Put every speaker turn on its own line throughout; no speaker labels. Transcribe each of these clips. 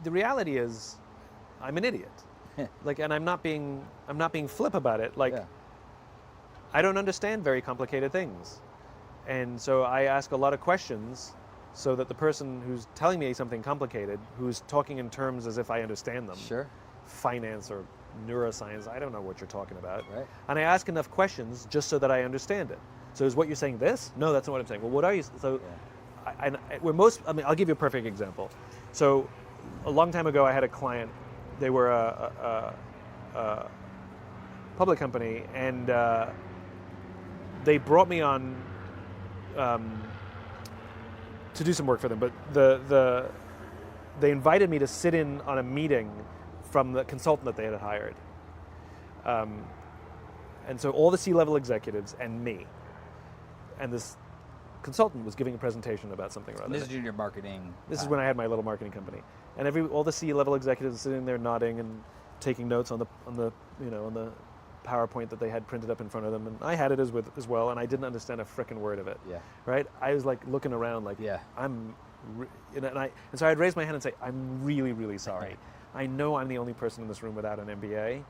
the reality is, I'm an idiot. And I'm not being flip about it. I don't understand very complicated things. And so I ask a lot of questions so that the person who's telling me something complicated, who's talking in terms as if I understand them, finance or neuroscience, I don't know what you're talking about.
Right.
And I ask enough questions just so that I understand it. So is what you're saying this? No, that's not what I'm saying. Well, what are you? So I'll give you a perfect example. So a long time ago, I had a client. They were a public company, and they brought me on to do some work for them. But they invited me to sit in on a meeting from the consultant that they had hired. And so all the C-level executives and me, and this consultant was giving a presentation about something or other.
And this is your marketing.
This is when I had my little marketing company, and all the C-level executives sitting there nodding and taking notes on the PowerPoint that they had printed up in front of them, and I had it as well, and I didn't understand a frickin' word of it.
Yeah.
Right. I was like looking around, like and so I'd raise my hand and say, I'm really, really sorry. I know I'm the only person in this room without an MBA,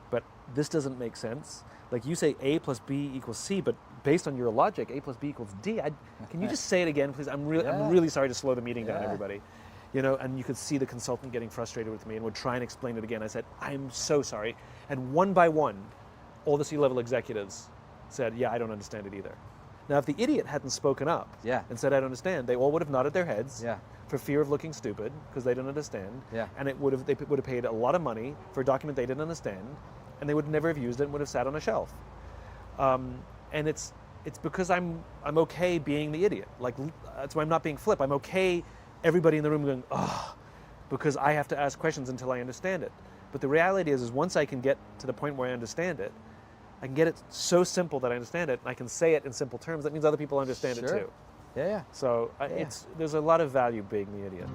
but this doesn't make sense. Like you say A plus B equals C, but based on your logic, A plus B equals D. Can you just say it again, please? I'm really sorry to slow the meeting down, everybody. And you could see the consultant getting frustrated with me and would try and explain it again. I said, I'm so sorry. And one by one, all the C-level executives said, yeah, I don't understand it either. Now, if the idiot hadn't spoken up and said, I don't understand, they all would have nodded their heads for fear of looking stupid because they don't understand. And they would have paid a lot of money for a document they didn't understand, and they would never have used it and would have sat on a shelf. And it's because I'm okay being the idiot. That's why I'm not being flip. I'm okay everybody in the room going, oh, because I have to ask questions until I understand it. But the reality is there's once I can get to the point where I understand it, I can get it so simple that I understand it, and I can say it in simple terms. That means other people understand it too.
Yeah.
So there's a lot of value being the idiot.